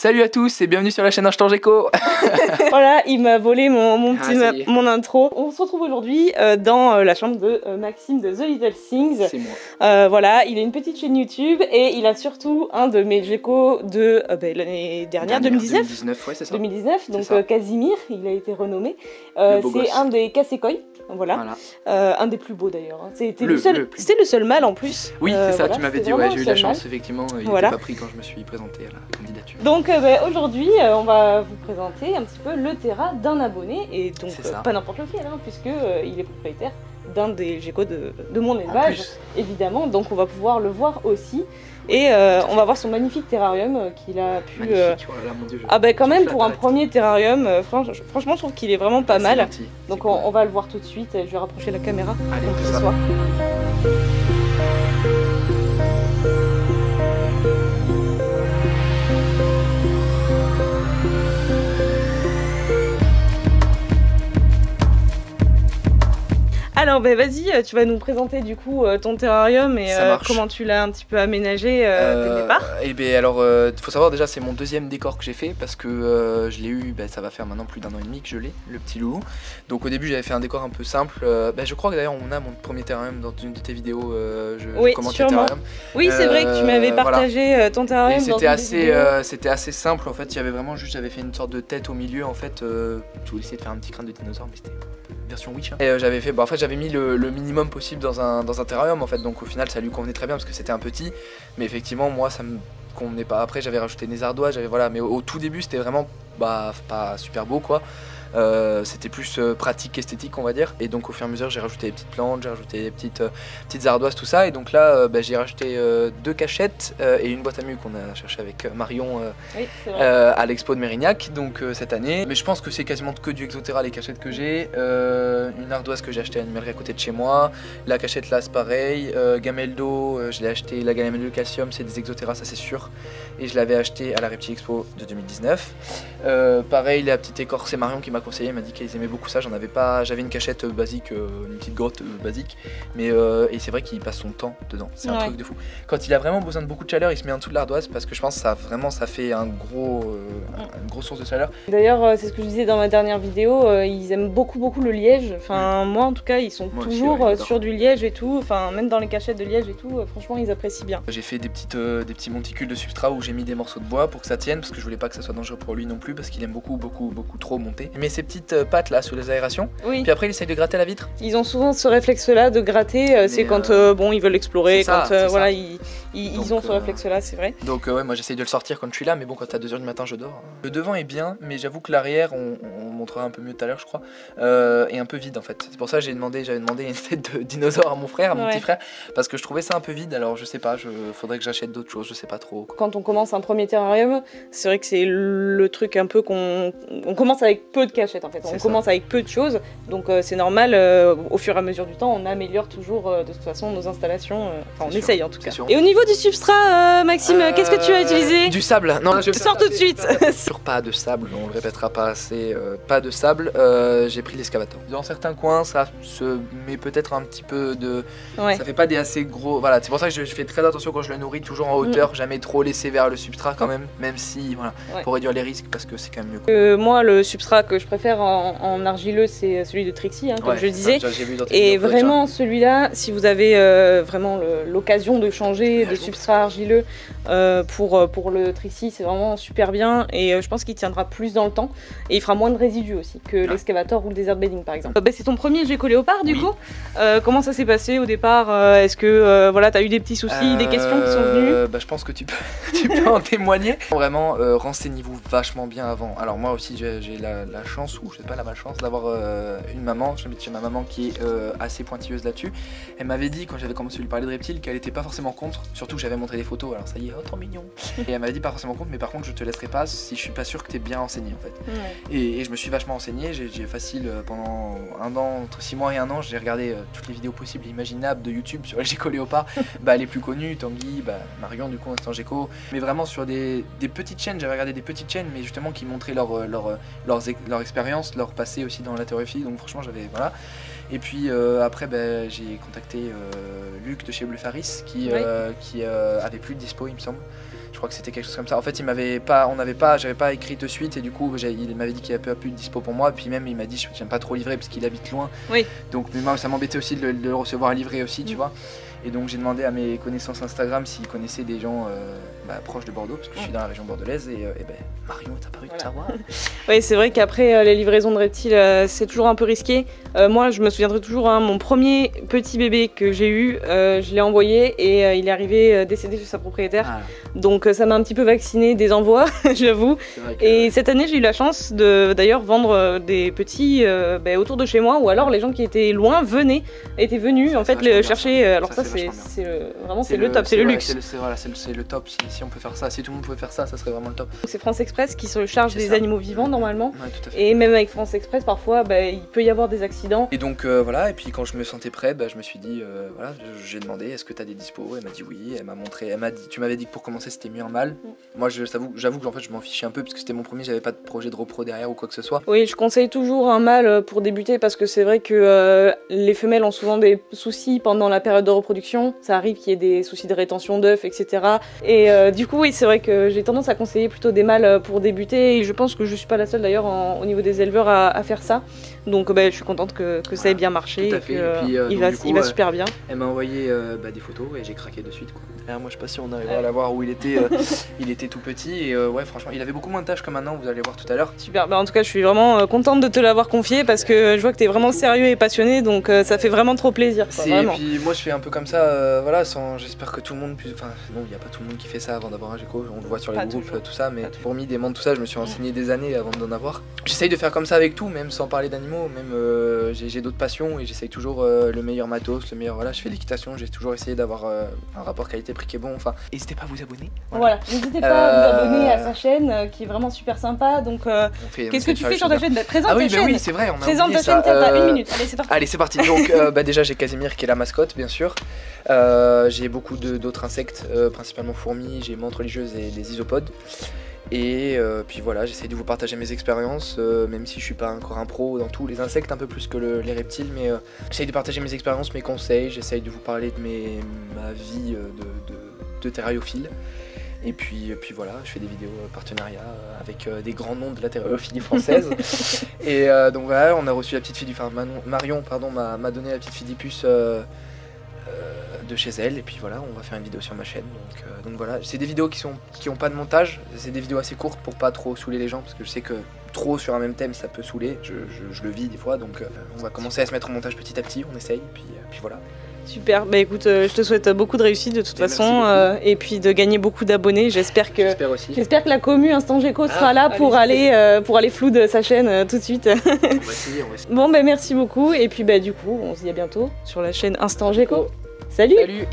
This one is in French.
Salut à tous et bienvenue sur la chaîne Instant Gecko. Voilà, il m'a volé mon intro. On se retrouve aujourd'hui dans la chambre de Maxime de The Little Things. C'est moi. Voilà, il a une petite chaîne YouTube et il a surtout un de mes geckos de l'année dernière, 2019. 2019, ouais, c'est ça. 2019, donc ça. Casimir, il a été renommé. C'est un des Kasekoi, voilà. Un des plus beaux d'ailleurs. Hein. C'était le seul mâle en plus. Oui, c'est ça, voilà, tu m'avais dit, ouais, j'ai eu la chance, effectivement, il n'était pas pris quand je me suis présenté à la candidature. Donc aujourd'hui, on va vous présenter un petit peu le Terra d'un abonné, et donc pas n'importe lequel, hein, puisque il est propriétaire d'un des geckos de mon élevage, évidemment, donc on va pouvoir le voir aussi. Et on va voir son magnifique terrarium qu'il a pu... Magnifique, voilà, mon Dieu, quand même, pour un premier terrarium, franchement, je trouve qu'il est vraiment pas mal. Gentil. Donc on va le voir tout de suite, je vais rapprocher la caméra Allez, pour qu'il soit. Alors vas-y, tu vas nous présenter du coup ton terrarium et comment tu l'as un petit peu aménagé dès le départ. Et bien alors, faut savoir déjà c'est mon deuxième décor que j'ai fait parce que je l'ai eu, ça va faire maintenant plus d'1 an et demi que je l'ai, le petit loulou. Donc au début j'avais fait un décor un peu simple, je crois que d'ailleurs on a mon premier terrarium dans une de tes vidéos, je commente le terrarium. Oui c'est vrai que tu m'avais partagé ton terrarium. Et c'était assez simple en fait, il y avait vraiment juste, j'avais fait une sorte de tête au milieu en fait, je voulais essayer de faire un petit crâne de dinosaure mais c'était version Wish. Hein. Et j'avais fait, en fait j'avais mis le minimum possible dans un terrarium en fait, donc au final ça lui convenait très bien parce que c'était un petit, mais effectivement moi ça me convenait pas. Après j'avais rajouté des ardoises, mais au tout début c'était vraiment pas super beau quoi. C'était plus pratique qu'esthétique on va dire, et donc au fur et à mesure j'ai rajouté des petites plantes, j'ai rajouté des petites ardoises, tout ça, et donc là j'ai rajouté 2 cachettes et une boîte à mues qu'on a cherché avec Marion à l'expo de Mérignac donc cette année. Mais je pense que c'est quasiment que du Exoterra les cachettes que j'ai, une ardoise que j'ai acheté à Animalerie à côté de chez moi, la cachette là c'est pareil, gamelle d'eau, je l'ai acheté, la gamelle de calcium c'est des Exoterra ça c'est sûr, et je l'avais acheté à la Reptile Expo de 2019. Pareil la petite écorce, c'est Marion qui m'a conseillé, m'a dit qu'ils aimaient beaucoup ça, j'avais une cachette basique, une petite grotte basique, mais et c'est vrai qu'il passe son temps dedans, c'est un truc de fou. Quand il a vraiment besoin de beaucoup de chaleur, il se met en dessous de l'ardoise parce que je pense que ça fait une grosse source de chaleur. D'ailleurs c'est ce que je disais dans ma dernière vidéo, ils aiment beaucoup le liège, enfin moi en tout cas ils sont toujours sur du liège et tout, enfin même dans les cachettes de liège et tout, franchement ils apprécient bien. J'ai fait des petits monticules de substrat où j'ai mis des morceaux de bois pour que ça tienne, parce que je voulais pas que ça soit dangereux pour lui non plus parce qu'il aime beaucoup trop monter. Mais ces petites pattes là sous les aérations, puis après il essaye de gratter la vitre. Ils ont souvent ce réflexe là de gratter, c'est quand ils veulent explorer, quand voilà ils ont ce réflexe là, c'est vrai. Donc ouais, moi j'essaye de le sortir quand je suis là, mais bon, quand à 2 h du matin je dors. Le devant est bien, mais j'avoue que l'arrière, on montrera un peu mieux tout à l'heure je crois, est un peu vide en fait. C'est pour ça que j'avais demandé une tête de dinosaure à mon frère, à mon petit frère, parce que je trouvais ça un peu vide. Alors je sais pas, faudrait que j'achète d'autres choses, je sais pas trop. Quand on commence un premier terrarium, c'est vrai que c'est le truc un peu on commence avec peu de cachettes en fait, on commence avec peu de choses, donc c'est normal, au fur et à mesure du temps on améliore toujours de toute façon nos installations, on essaye en tout cas. Et au niveau du substrat, Maxime, qu'est-ce que tu as utilisé? Du sable. Non, je sors tout de suite. Sur pas de sable, on le répétera pas assez, pas de sable, j'ai pris l'excavator. Dans certains coins ça se met peut-être un petit peu de... Ça fait pas des assez gros... Voilà, c'est pour ça que je fais très attention quand je le nourris, toujours en hauteur, jamais trop laisser vers le substrat quand même si, voilà, pour réduire les risques parce que c'est quand même mieux. Moi le substrat que je préfère en argileux c'est celui de Trixie, comme je disais, et vraiment celui-là, si vous avez vraiment l'occasion de changer de substrat argileux pour le Trixie, c'est vraiment super bien, et je pense qu'il tiendra plus dans le temps et il fera moins de résidus aussi que l'excavator ou le desert bedding par exemple. C'est ton premier gecko léopard du coup, comment ça s'est passé au départ? Est-ce que voilà, t'as eu des petits soucis, des questions qui sont venues? Je pense que tu peux en témoigner. Vraiment, renseignez-vous vachement bien avant. Alors moi aussi j'ai la chance, ou je sais pas la malchance, d'avoir une maman, j'habite chez ma maman qui est assez pointilleuse là-dessus. Elle m'avait dit quand j'avais commencé à lui parler de reptiles qu'elle était pas forcément contre, surtout que j'avais montré des photos, alors ça y est, oh trop mignon. Et elle m'avait dit pas forcément contre, mais par contre je te laisserai pas si je suis pas sûr que t'es bien enseigné en fait. Et je me suis vachement enseigné, j'ai facile pendant un an, entre 6 mois et 1 an, j'ai regardé toutes les vidéos possibles et imaginables de YouTube sur les geckos léopards, les plus connus, Tanguy, Marion du coup, Instant Gecko, mais vraiment sur des petites chaînes, j'avais regardé des petites chaînes mais justement qui montraient leur expérience, leur passé aussi dans la théorie, donc franchement j'avais, voilà. Et puis après j'ai contacté Luc de chez Bleu Faris qui avait plus de dispo il me semble. Je crois que c'était quelque chose comme ça. En fait, j'avais pas écrit de suite et du coup, il m'avait dit qu'il n'y avait plus de dispo pour moi. Puis même, il m'a dit, j'aime pas trop livrer parce qu'il habite loin. Oui. Donc, moi, ça m'embêtait aussi de le recevoir livré aussi, tu vois. Et donc j'ai demandé à mes connaissances Instagram s'ils connaissaient des gens proches de Bordeaux, parce que je suis dans la région bordelaise, et Marion est apparue tout savoir. Oui, c'est vrai qu'après les livraisons de reptiles, c'est toujours un peu risqué. Moi, je me souviendrai toujours, mon premier petit bébé que j'ai eu, je l'ai envoyé et il est arrivé décédé chez sa propriétaire. Ah. Donc ça m'a un petit peu vacciné des envois, j'avoue. Et cette année, j'ai eu la chance de d'ailleurs vendre des petits autour de chez moi, ou alors les gens qui étaient loin étaient venus en fait le chercher. Alors ça, c'est le top, c'est le luxe. C'est le top, si on peut faire ça, si tout le monde pouvait faire ça, ça serait vraiment le top. C'est France Express qui se charge des animaux vivants normalement. Ouais, tout à fait. Et même avec France Express, parfois, il peut y avoir des accidents. Et donc voilà, et puis quand je me sentais prêt, je me suis dit, voilà, j'ai demandé, est-ce que tu as des dispos? Elle m'a dit oui, elle m'a montré, elle m'a dit, tu m'avais dit que pour commencer c'était mieux en mal. Moi, j'avoue que en fait, je m'en fichais un peu parce que c'était mon premier, j'avais pas de projet de repro derrière ou quoi que ce soit. Oui, je conseille toujours un mâle pour débuter parce que c'est vrai que les femelles ont souvent des soucis pendant la période de reproduction. Ça arrive qu'il y ait des soucis de rétention d'œufs, etc. Et du coup, oui, c'est vrai que j'ai tendance à conseiller plutôt des mâles pour débuter. Et je pense que je suis pas la seule d'ailleurs au niveau des éleveurs à faire ça. Donc je suis contente que ça ait bien marché et qu'il va super bien. Elle m'a envoyé des photos et j'ai craqué de suite, quoi. Alors, moi je sais pas si on arrivera à la voir où il était. Il était tout petit et ouais, franchement il avait beaucoup moins de tâches que maintenant, vous allez voir tout à l'heure. Super, en tout cas je suis vraiment contente de te l'avoir confié parce que je vois que tu es vraiment sérieux et passionné, donc ça fait vraiment trop plaisir. Et puis moi je fais un peu comme ça, voilà, j'espère que tout le monde puisse. Enfin non, il n'y a pas tout le monde qui fait ça avant d'avoir un géco, on le voit sur les groupes, tout ça, mais pour des mondes, tout ça, je me suis renseigné des années avant d'en avoir. J'essaye de faire comme ça avec tout, même sans parler d'animaux, même j'ai d'autres passions et j'essaye toujours le meilleur matos, le meilleur, voilà, je fais l'équitation, j'ai toujours essayé d'avoir un rapport qualité-prix qui est bon, enfin, n'hésitez pas à vous abonner. Voilà, n'hésitez pas à vous abonner à sa chaîne qui est vraiment super sympa, donc qu'est-ce que tu fais sur ta chaîne? Présente ta chaîne. Oui, c'est vrai, on a présente ta chaîne, t'as 1 minute, allez c'est parti. Donc déjà j'ai Casimir qui est la mascotte, bien sûr. J'ai beaucoup d'autres insectes, principalement fourmis, j'ai menthe religieuse et des isopodes. Et puis voilà, j'essaye de vous partager mes expériences, même si je suis pas encore un pro dans tous les insectes, un peu plus que les reptiles, mais j'essaye de partager mes expériences, mes conseils, j'essaye de vous parler de ma vie de terrariophile. Et puis voilà, je fais des vidéos partenariat avec des grands noms de la terrariophilie française. Et donc voilà, on a reçu la petite fille Marion m'a donné la petite Philippus de chez elle, et puis voilà, on va faire une vidéo sur ma chaîne, donc voilà, c'est des vidéos qui ont pas de montage, c'est des vidéos assez courtes pour pas trop saouler les gens, parce que je sais que trop sur un même thème ça peut saouler, je le vis des fois, donc on va commencer à se mettre au montage petit à petit, on essaye, puis voilà. Super, écoute, je te souhaite beaucoup de réussite de toute façon, et puis de gagner beaucoup d'abonnés. J'espère que la commu Instant Géco sera là pour aller floud sa chaîne tout de suite. On va essayer. Bon, merci beaucoup, et puis du coup, on se dit à bientôt sur la chaîne Instant Géco. Salut.